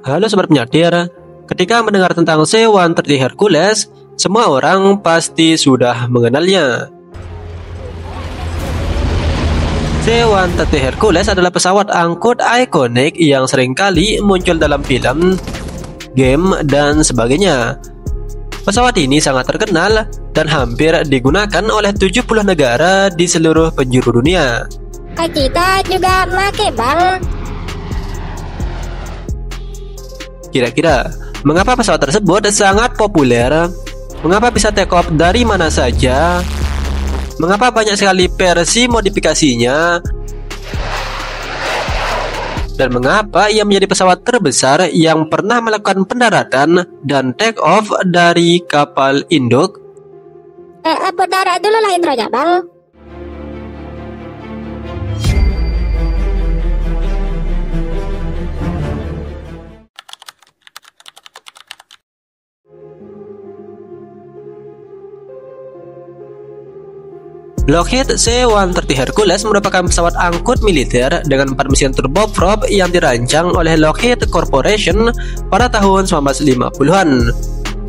Halo Sobat Penyatir, ketika mendengar tentang C-130 Hercules, semua orang pasti sudah mengenalnya. C-130 Hercules adalah pesawat angkut ikonik yang seringkali muncul dalam film, game, dan sebagainya. Pesawat ini sangat terkenal dan hampir digunakan oleh 70 negara di seluruh penjuru dunia. Kita juga make bang. Kira-kira, mengapa pesawat tersebut sangat populer? Mengapa bisa take off dari mana saja? Mengapa banyak sekali versi modifikasinya? Dan mengapa ia menjadi pesawat terbesar yang pernah melakukan pendaratan dan take off dari kapal induk? Putar dulu lah intronya bang. Lockheed C-130 Hercules merupakan pesawat angkut militer dengan 4 mesin turboprop yang dirancang oleh Lockheed Corporation pada tahun 1950-an.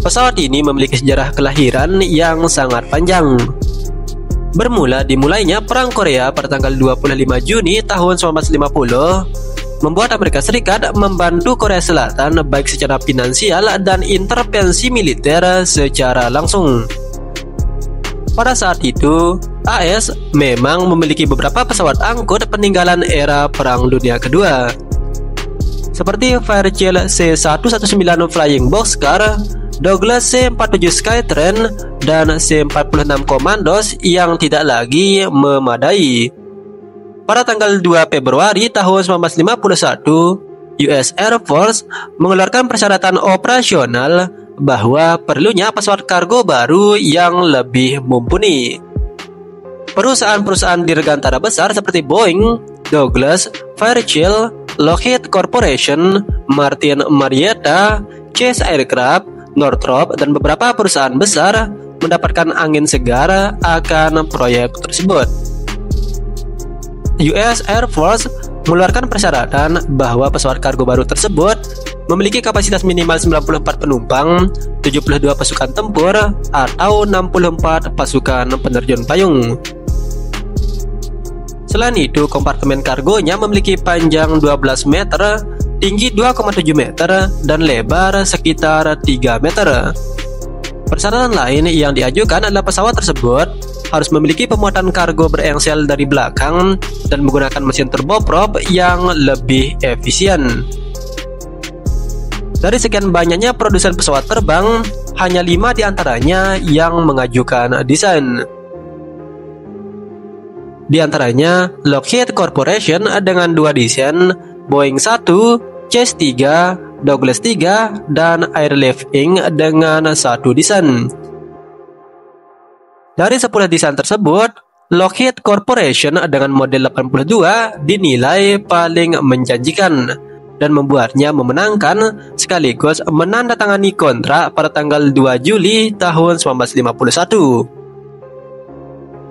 Pesawat ini memiliki sejarah kelahiran yang sangat panjang. Bermula dimulainya Perang Korea pada tanggal 25 Juni tahun 1950, membuat Amerika Serikat membantu Korea Selatan baik secara finansial dan intervensi militer secara langsung. Pada saat itu, AS memang memiliki beberapa pesawat angkut peninggalan era Perang Dunia Kedua, seperti Fairchild C-119 Flying Boxcar, Douglas C-47 Skytrain, dan C-46 Commandos yang tidak lagi memadai. Pada tanggal 2 Februari tahun 1951, US Air Force mengeluarkan persyaratan operasional bahwa perlunya pesawat kargo baru yang lebih mumpuni. Perusahaan-perusahaan dirgantara besar seperti Boeing, Douglas, Fairchild, Lockheed Corporation, Martin Marietta, Chase Aircraft, Northrop, dan beberapa perusahaan besar mendapatkan angin segar akan proyek tersebut. US Air Force mengeluarkan persyaratan bahwa pesawat kargo baru tersebut memiliki kapasitas minimal 94 penumpang, 72 pasukan tempur, atau 64 pasukan penerjun payung. Selain itu, kompartemen kargonya memiliki panjang 12 meter, tinggi 2,7 meter, dan lebar sekitar 3 meter. Persyaratan lain yang diajukan adalah pesawat tersebut harus memiliki pemuatan kargo berengsel dari belakang dan menggunakan mesin turboprop yang lebih efisien. Dari sekian banyaknya produsen pesawat terbang, hanya 5 diantaranya yang mengajukan desain. Di antaranya Lockheed Corporation dengan 2 desain, Boeing 1, Chase 3, Douglas 3, dan Airlift Inc. dengan 1 desain. Dari 10 desain tersebut, Lockheed Corporation dengan model 82 dinilai paling menjanjikan dan membuatnya memenangkan sekaligus menandatangani kontrak pada tanggal 2 Juli tahun 1951.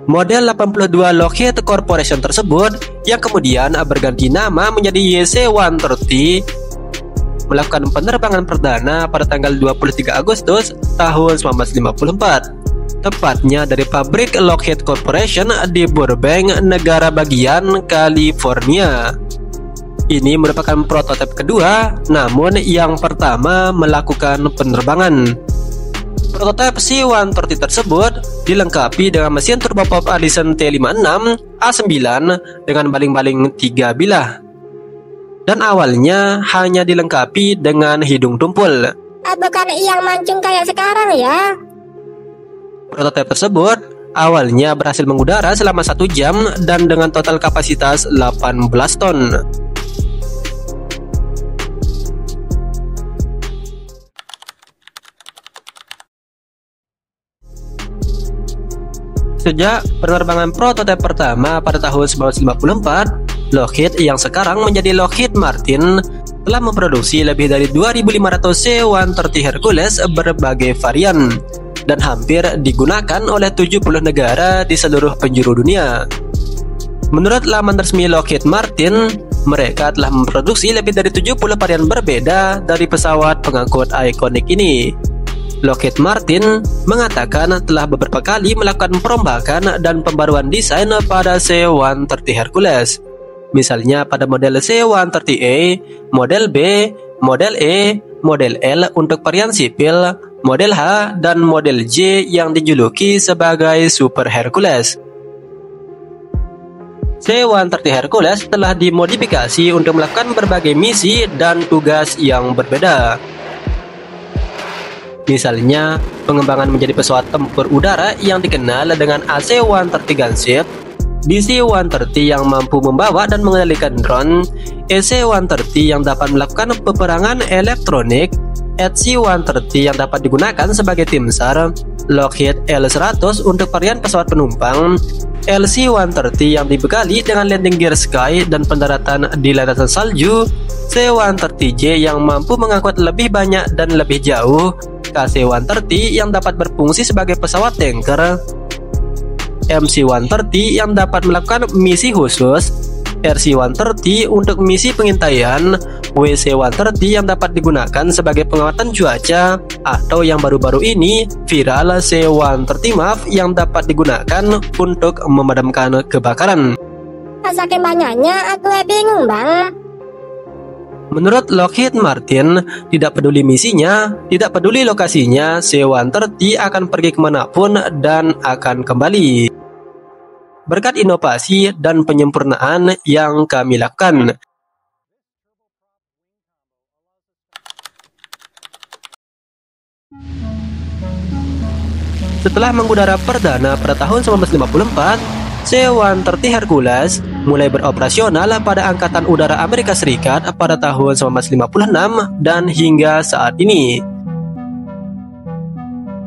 Model 82 Lockheed Corporation tersebut yang kemudian berganti nama menjadi YC-130 melakukan penerbangan perdana pada tanggal 23 Agustus tahun 1954, tepatnya dari pabrik Lockheed Corporation di Burbank, negara bagian California. Ini merupakan prototip kedua, namun yang pertama melakukan penerbangan. Prototip C-130 tersebut dilengkapi dengan mesin turboprop Allison T56 A9 dengan baling-baling 3 bilah, dan awalnya hanya dilengkapi dengan hidung tumpul. Bukan yang mancung kayak sekarang ya. Prototip tersebut awalnya berhasil mengudara selama 1 jam dan dengan total kapasitas 18 ton. Sejak penerbangan prototip pertama pada tahun 1954, Lockheed yang sekarang menjadi Lockheed Martin telah memproduksi lebih dari 2.500 C-130 Hercules berbagai varian dan hampir digunakan oleh 70 negara di seluruh penjuru dunia. Menurut laman resmi Lockheed Martin, mereka telah memproduksi lebih dari 70 varian berbeda dari pesawat pengangkut ikonik ini. Lockheed Martin mengatakan telah beberapa kali melakukan perombakan dan pembaruan desain pada C-130 Hercules. Misalnya pada model C-130A, model B, model E, model L untuk varian sipil, model H, dan model J yang dijuluki sebagai Super Hercules. C-130 Hercules telah dimodifikasi untuk melakukan berbagai misi dan tugas yang berbeda. Misalnya, pengembangan menjadi pesawat tempur udara yang dikenal dengan AC-130 Gunship, DC-130 yang mampu membawa dan mengendalikan drone, EC-130 yang dapat melakukan peperangan elektronik, HC-130 yang dapat digunakan sebagai tim SAR, Lockheed L-100 untuk varian pesawat penumpang, LC-130 yang dibekali dengan landing gear sky dan pendaratan di landasan salju, C-130J yang mampu mengangkut lebih banyak dan lebih jauh, KC-130 yang dapat berfungsi sebagai pesawat tanker, MC-130 yang dapat melakukan misi khusus, RC-130 untuk misi pengintaian, WC-130 yang dapat digunakan sebagai pengamatan cuaca, atau yang baru-baru ini viral C-130 MAV yang dapat digunakan untuk memadamkan kebakaran. Saking banyaknya aku bingung bang. Menurut Lockheed Martin, tidak peduli misinya, tidak peduli lokasinya, C-130 akan pergi kemanapun dan akan kembali. Berkat inovasi dan penyempurnaan yang kami lakukan. Setelah mengudara perdana pada tahun 1954, C-130 Hercules mulai beroperasional pada Angkatan Udara Amerika Serikat pada tahun 1956 dan hingga saat ini.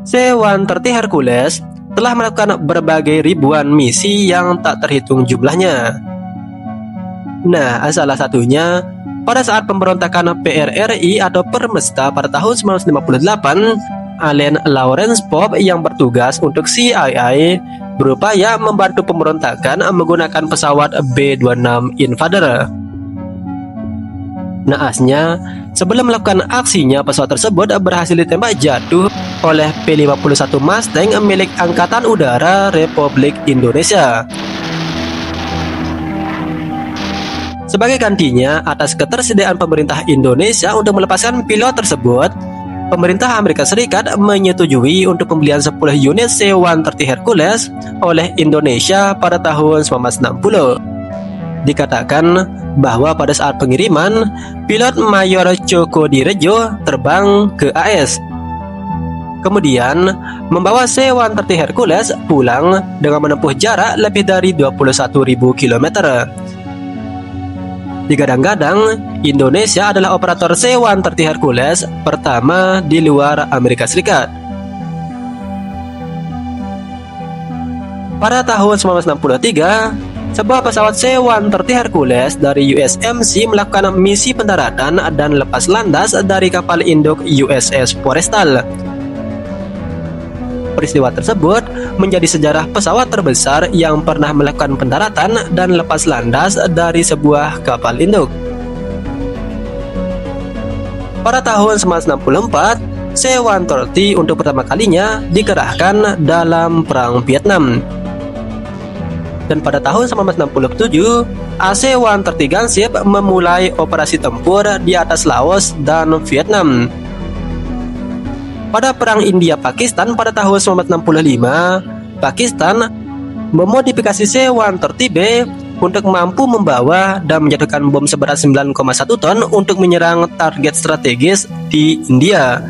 C-130 Hercules telah melakukan berbagai ribuan misi yang tak terhitung jumlahnya. Nah, salah satunya pada saat pemberontakan PRRI atau Permesta pada tahun 1958, Allen Lawrence Pope yang bertugas untuk CIA berupaya membantu pemberontakan menggunakan pesawat B-26 Invader. Naasnya, sebelum melakukan aksinya, pesawat tersebut berhasil ditembak jatuh oleh P-51 Mustang milik Angkatan Udara Republik Indonesia. Sebagai gantinya atas ketersediaan pemerintah Indonesia untuk melepaskan pilot tersebut, pemerintah Amerika Serikat menyetujui untuk pembelian 10 unit C-130 Hercules oleh Indonesia pada tahun 1960. Dikatakan bahwa pada saat pengiriman, pilot Mayor Coko Direjo terbang ke AS. Kemudian, membawa C-130 Hercules pulang dengan menempuh jarak lebih dari 21.000 km. Digadang-gadang, Indonesia adalah operator C-130 Hercules pertama di luar Amerika Serikat. Pada tahun 1963, sebuah pesawat C-130 Hercules dari USMC melakukan misi pendaratan dan lepas landas dari kapal induk USS Forrestal. Peristiwa tersebut menjadi sejarah pesawat terbesar yang pernah melakukan pendaratan dan lepas landas dari sebuah kapal induk. Pada tahun 1964, C-130 untuk pertama kalinya dikerahkan dalam Perang Vietnam. Dan pada tahun 1967, AC-130 Gunship memulai operasi tempur di atas Laos dan Vietnam. Pada Perang India-Pakistan pada tahun 1965, Pakistan memodifikasi C-130B untuk mampu membawa dan menjatuhkan bom seberat 9,1 ton untuk menyerang target strategis di India.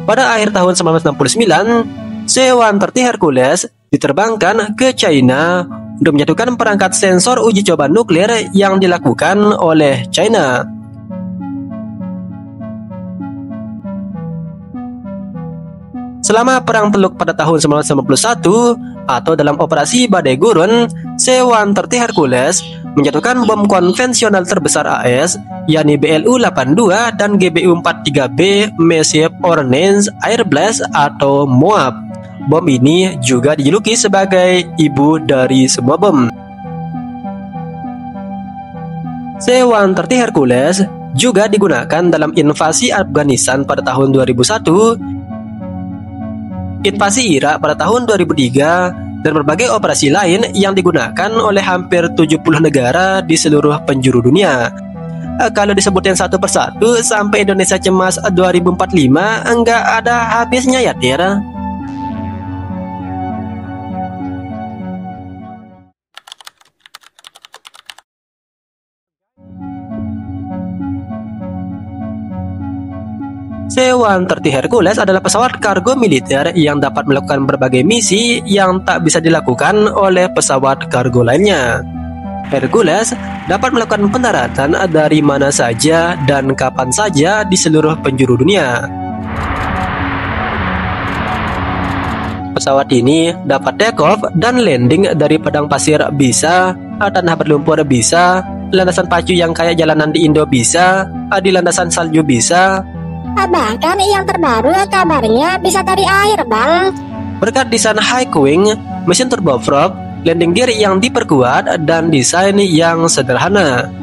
Pada akhir tahun 1969, C-130 Hercules diterbangkan ke China untuk menjatuhkan perangkat sensor uji coba nuklir yang dilakukan oleh China. Selama Perang Teluk pada tahun 1991 atau dalam operasi Badai Gurun, C-130 Hercules menjatuhkan bom konvensional terbesar AS, yakni BLU-82 dan GBU-43B Massive Ordnance Air Blast atau MOAB. Bom ini juga dijuluki sebagai ibu dari semua bom. C-130 Hercules juga digunakan dalam invasi Afghanistan pada tahun 2001, invasi Irak pada tahun 2003, dan berbagai operasi lain yang digunakan oleh hampir 70 negara di seluruh penjuru dunia. Kalau disebutin satu persatu sampai Indonesia Cemas 2045 enggak ada habisnya ya, Tir. C-130 Hercules adalah pesawat kargo militer yang dapat melakukan berbagai misi yang tak bisa dilakukan oleh pesawat kargo lainnya. Hercules dapat melakukan pendaratan dari mana saja dan kapan saja di seluruh penjuru dunia. Pesawat ini dapat take off dan landing dari padang pasir bisa, tanah berlumpur bisa, landasan pacu yang kayak jalanan di Indo bisa, di landasan salju bisa. Bahkan yang terbaru kabarnya bisa dari air, Bang. Berkat desain high wing, mesin turboprop, landing gear yang diperkuat, dan desain yang sederhana.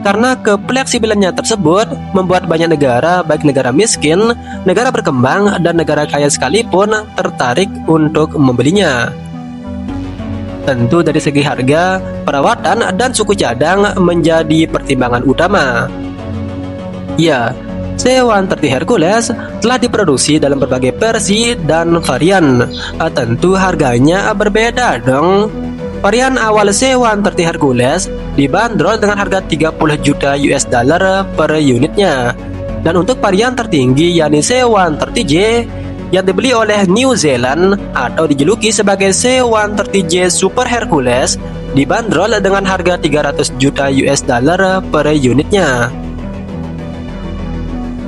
Karena kefleksibelannya tersebut membuat banyak negara, baik negara miskin, negara berkembang, dan negara kaya sekalipun tertarik untuk membelinya. Tentu dari segi harga, perawatan, dan suku cadang menjadi pertimbangan utama. Ya, C-130 Hercules telah diproduksi dalam berbagai versi dan varian. Tentu harganya berbeda dong. Varian awal C-130 Hercules dibanderol dengan harga 30 juta US dollar per unitnya. Dan untuk varian tertinggi yakni C-130J yang dibeli oleh New Zealand atau dijuluki sebagai C-130J Super Hercules dibanderol dengan harga 300 juta US dollar per unitnya.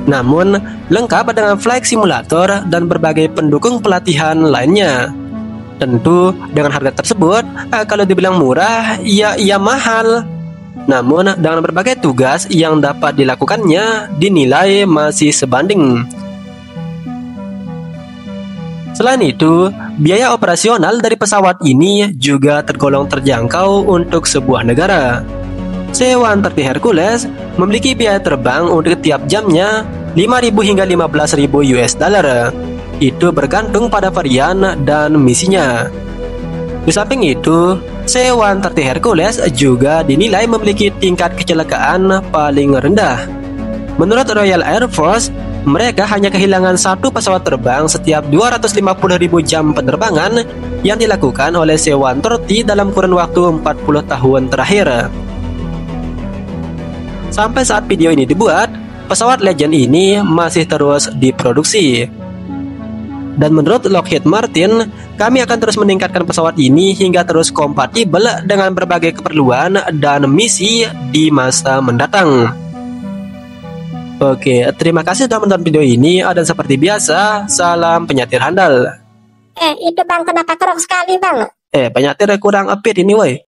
Namun, lengkap dengan flight simulator dan berbagai pendukung pelatihan lainnya. Tentu, dengan harga tersebut, kalau dibilang murah, ya mahal. Namun, dengan berbagai tugas yang dapat dilakukannya, dinilai masih sebanding. Selain itu, biaya operasional dari pesawat ini juga tergolong terjangkau untuk sebuah negara. C-130 Hercules memiliki biaya terbang untuk tiap jamnya 5.000 hingga 15.000 US dollar. Itu bergantung pada varian dan misinya. Di samping itu, C-130 Hercules juga dinilai memiliki tingkat kecelakaan paling rendah. Menurut Royal Air Force, mereka hanya kehilangan satu pesawat terbang setiap 250.000 jam penerbangan yang dilakukan oleh C-130 dalam kurun waktu 40 tahun terakhir. Sampai saat video ini dibuat, pesawat Legend ini masih terus diproduksi. Dan menurut Lockheed Martin, kami akan terus meningkatkan pesawat ini hingga terus kompatibel dengan berbagai keperluan dan misi di masa mendatang. Oke, terima kasih sudah menonton video ini, dan seperti biasa, salam penyatir handal. Itu Bang, kenapa kerok sekali, Bang? Penyatir kurang update ini, woi.